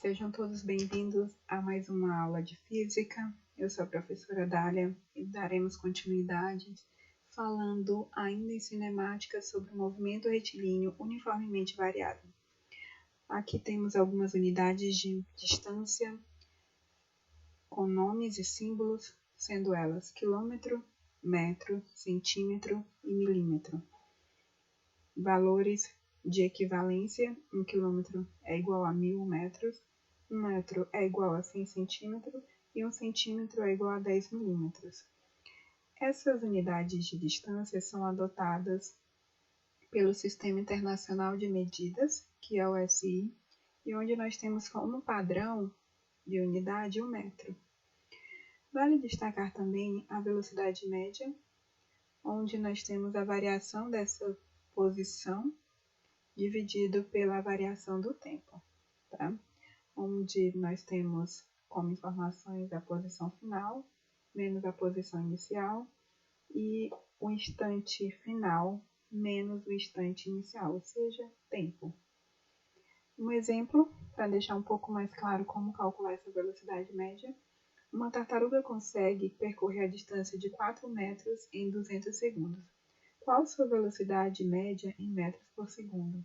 Sejam todos bem-vindos a mais uma aula de Física. Eu sou a professora Dália e daremos continuidade falando ainda em cinemática sobre o movimento retilíneo uniformemente variado. Aqui temos algumas unidades de distância com nomes e símbolos, sendo elas quilômetro, metro, centímetro e milímetro. Valores de equivalência: 1 quilômetro é igual a 1000 metros, 1 metro é igual a 100 centímetros e 1 centímetro é igual a 10 milímetros. Essas unidades de distância são adotadas pelo Sistema Internacional de Medidas, que é o SI, e onde nós temos como padrão de unidade o metro. Vale destacar também a velocidade média, onde nós temos a variação dessa posição dividido pela variação do tempo, tá? Onde nós temos como informações a posição final, menos a posição inicial, e o instante final, menos o instante inicial, ou seja, tempo. Um exemplo, para deixar um pouco mais claro como calcular essa velocidade média: uma tartaruga consegue percorrer a distância de 4 metros em 200 segundos. Qual sua velocidade média em metros por segundo?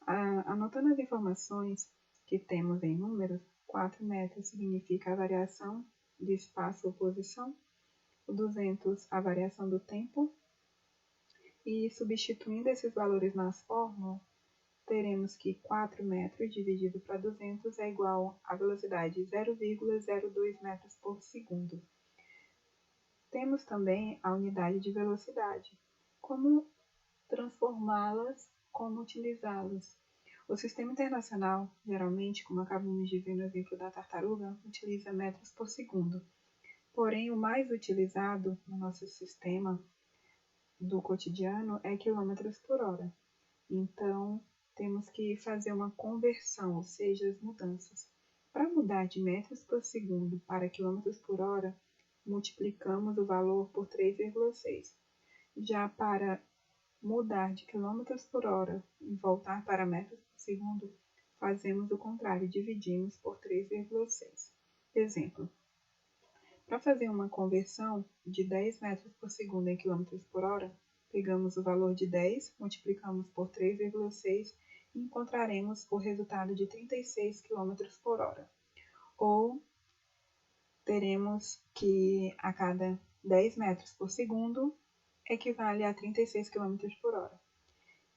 Anotando as informações que temos em números, 4 metros significa a variação de espaço ou posição, o 200 a variação do tempo, e substituindo esses valores nas fórmulas, teremos que 4 metros dividido para 200 é igual à velocidade 0,02 metros por segundo. Temos também a unidade de velocidade. Como transformá-las, como utilizá-las? O Sistema Internacional, geralmente, como acabamos de ver no exemplo da tartaruga, utiliza metros por segundo. Porém, o mais utilizado no nosso sistema do cotidiano é quilômetros por hora. Então, temos que fazer uma conversão, ou seja, as mudanças. Para mudar de metros por segundo para quilômetros por hora, multiplicamos o valor por 3,6. Já para mudar de quilômetros por hora e voltar para metros por segundo, fazemos o contrário, dividimos por 3,6. Exemplo: para fazer uma conversão de 10 metros por segundo em quilômetros por hora, pegamos o valor de 10, multiplicamos por 3,6 e encontraremos o resultado de 36 km por hora. Ou teremos que a cada 10 metros por segundo equivale a 36 km por hora.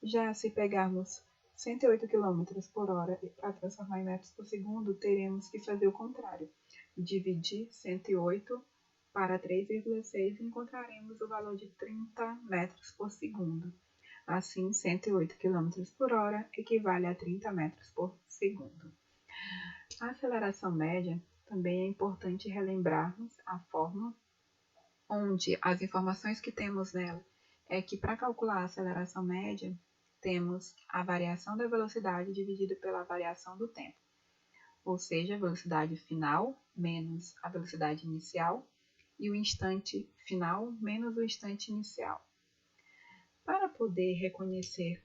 Já se pegarmos 108 km por hora para transformar em metros por segundo, teremos que fazer o contrário. Dividir 108 para 3,6 e encontraremos o valor de 30 metros por segundo. Assim, 108 km por hora equivale a 30 metros por segundo. A aceleração média também é importante relembrarmos a fórmula, onde as informações que temos nela é que para calcular a aceleração média, temos a variação da velocidade dividida pela variação do tempo, ou seja, a velocidade final menos a velocidade inicial e o instante final menos o instante inicial. Para poder reconhecer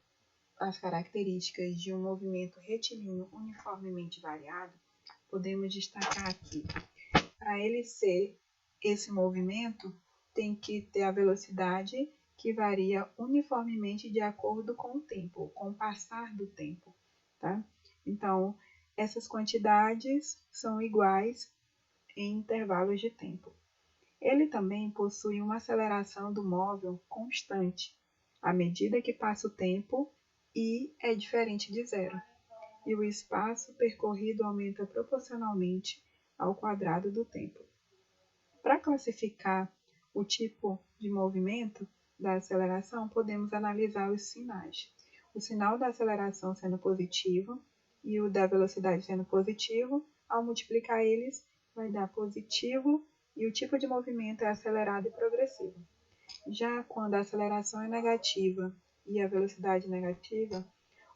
as características de um movimento retilíneo uniformemente variado, podemos destacar aqui: para ele ser esse movimento, tem que ter a velocidade que varia uniformemente de acordo com o tempo, com o passar do tempo, tá? Então, essas quantidades são iguais em intervalos de tempo. Ele também possui uma aceleração do móvel constante, à medida que passa o tempo, e é diferente de zero. E o espaço percorrido aumenta proporcionalmente ao quadrado do tempo. Para classificar o tipo de movimento da aceleração, podemos analisar os sinais. O sinal da aceleração sendo positivo e o da velocidade sendo positivo, ao multiplicar eles, vai dar positivo e o tipo de movimento é acelerado e progressivo. Já quando a aceleração é negativa e a velocidade negativa,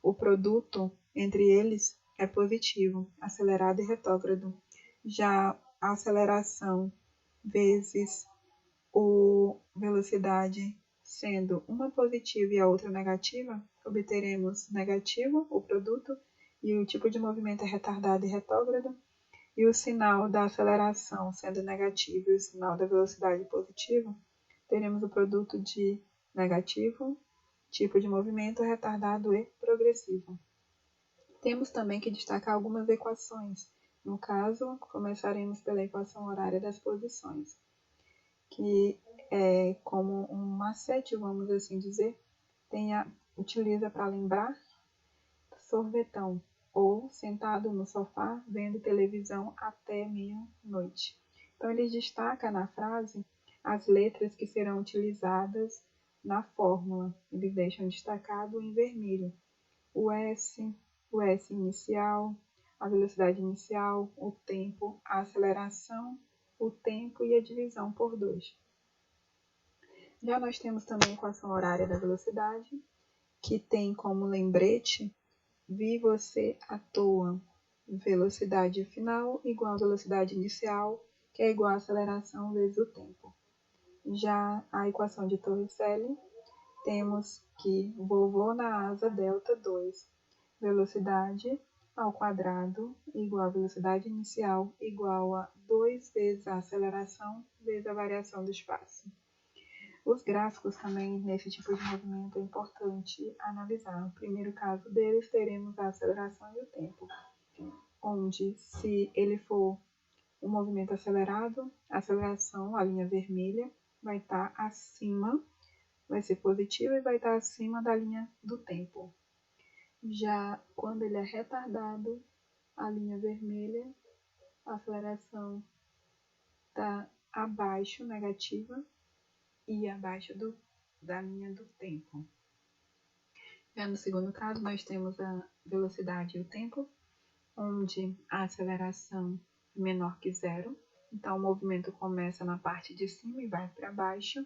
o produto entre eles é positivo, acelerado e retrógrado. Já a aceleração vezes a velocidade sendo uma positiva e a outra negativa, obteremos negativo, o produto, e o tipo de movimento é retardado e retrógrado, e o sinal da aceleração sendo negativo e o sinal da velocidade positivo, teremos o produto de negativo, tipo de movimento retardado e progressivo. Temos também que destacar algumas equações. No caso, começaremos pela equação horária das posições, que é como um macete, vamos assim dizer, utiliza para lembrar sorvetão ou sentado no sofá vendo televisão até meia-noite. Então, ele destaca na frase as letras que serão utilizadas na fórmula. Eles deixam destacado em vermelho o S inicial, a velocidade inicial, o tempo, a aceleração, o tempo e a divisão por 2. Já nós temos também a equação horária da velocidade, que tem como lembrete vi você à toa. Velocidade final igual a velocidade inicial, que é igual a aceleração vezes o tempo. Já a equação de Torricelli, temos que vovô na asa delta 2. Velocidade ao quadrado igual a velocidade inicial igual a 2 vezes a aceleração vezes a variação do espaço. Os gráficos também, nesse tipo de movimento, é importante analisar. No primeiro caso deles, teremos a aceleração e o tempo, onde, se ele for um movimento acelerado, a aceleração, a linha vermelha, vai estar acima, vai ser positiva e vai estar acima da linha do tempo. Já quando ele é retardado, a linha vermelha, a aceleração está abaixo, negativa, e abaixo da linha do tempo. Já no segundo caso, nós temos a velocidade e o tempo, onde a aceleração é menor que zero. Então, o movimento começa na parte de cima e vai para baixo,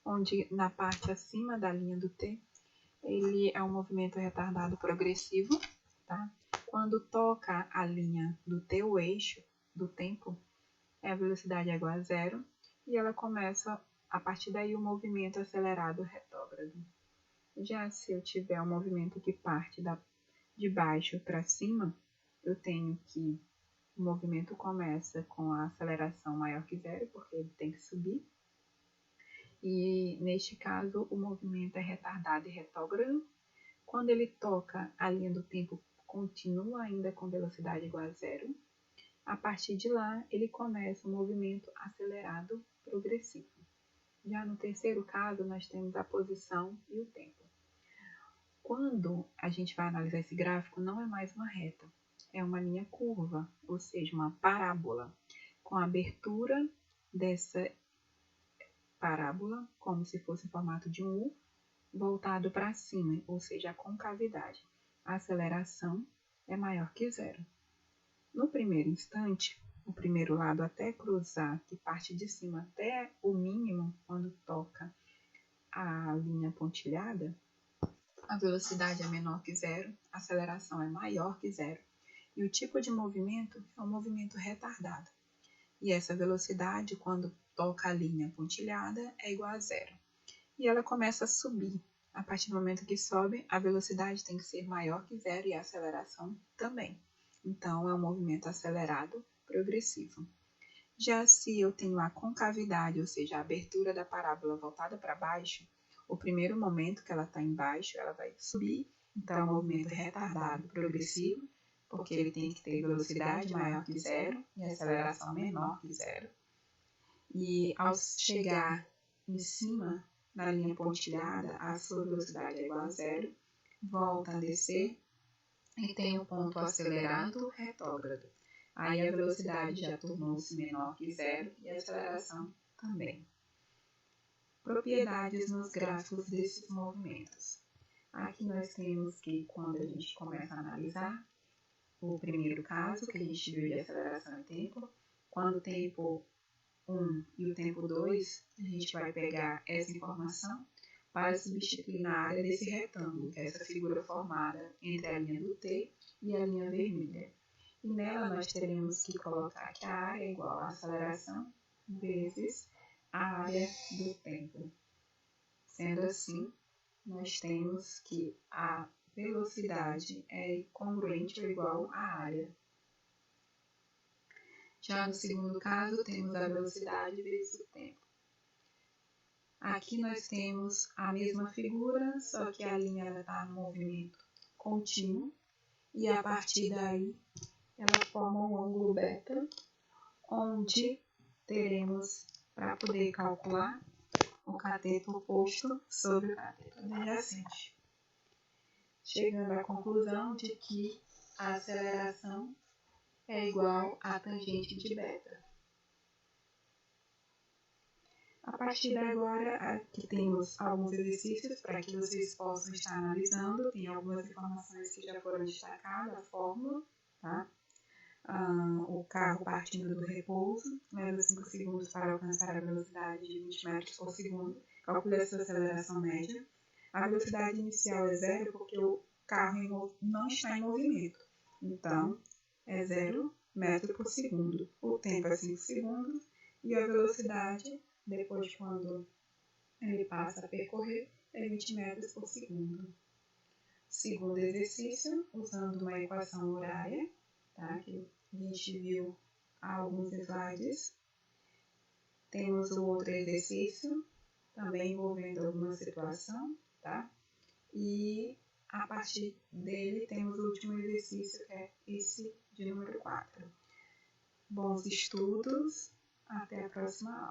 onde na parte acima da linha do T, ele é um movimento retardado progressivo. Tá? Quando toca a linha do T, o eixo do tempo, a velocidade é igual a zero, e ela começa, a partir daí, o movimento acelerado retrógrado. Já se eu tiver um movimento que parte de baixo para cima, eu tenho que o movimento começa com a aceleração maior que zero, porque ele tem que subir. E neste caso, o movimento é retardado e retrógrado. Quando ele toca a linha do tempo, continua ainda com velocidade igual a zero. A partir de lá, ele começa o movimento acelerado progressivo. Já no terceiro caso, nós temos a posição e o tempo. Quando a gente vai analisar esse gráfico, não é mais uma reta, é uma linha curva, ou seja, uma parábola, com a abertura dessa parábola, como se fosse em formato de um U, voltado para cima, ou seja, a concavidade. A aceleração é maior que zero. No primeiro instante, o primeiro lado até cruzar, que parte de cima até o mínimo, quando toca a linha pontilhada, a velocidade é menor que zero, a aceleração é maior que zero, e o tipo de movimento é um movimento retardado. E essa velocidade, quando toca a linha pontilhada, é igual a zero. E ela começa a subir. A partir do momento que sobe, a velocidade tem que ser maior que zero e a aceleração também. Então, é um movimento acelerado progressivo. Já se eu tenho a concavidade, ou seja, a abertura da parábola voltada para baixo, o primeiro momento que ela está embaixo, ela vai subir. Então, é um movimento retardado progressivo, porque ele tem que ter velocidade maior que zero e aceleração menor que zero. E ao chegar em cima da linha pontilhada, a sua velocidade é igual a zero, volta a descer e tem um ponto acelerado retrógrado. Aí a velocidade já tornou-se menor que zero e a aceleração também. Propriedades nos gráficos desses movimentos. Aqui nós temos que, quando a gente começa a analisar, o primeiro caso que a gente viu de aceleração e tempo, quando o tempo 1 e o tempo 2, a gente vai pegar essa informação para substituir na área desse retângulo, essa figura formada entre a linha do T e a linha vermelha. E nela nós teremos que colocar que a área é igual à aceleração vezes a área do tempo. Sendo assim, nós temos que velocidade é congruente ou igual à área. Já no segundo caso, temos a velocidade vezes o tempo. Aqui nós temos a mesma figura, só que a linha está no movimento contínuo. E a partir daí, ela forma um ângulo beta, onde teremos, para poder calcular, o cateto oposto sobre o cateto adjacente. Chegando à conclusão de que a aceleração é igual à tangente de beta. A partir de agora, aqui temos alguns exercícios para que vocês possam estar analisando. Tem algumas informações que já foram destacadas, a fórmula, tá? O carro partindo do repouso, leva 5 segundos para alcançar a velocidade de 20 metros por segundo. Calcule a sua aceleração média. A velocidade inicial é zero porque o carro não está em movimento. Então, é 0 metro por segundo. O tempo é 5 segundos e a velocidade, depois quando ele passa a percorrer, é 20 metros por segundo. Segundo exercício, usando uma equação horária, tá? Que a gente viu há alguns slides. Temos o outro exercício, também envolvendo alguma situação, tá? E a partir dele temos o último exercício, que é esse de número 4. Bons estudos, até a próxima aula.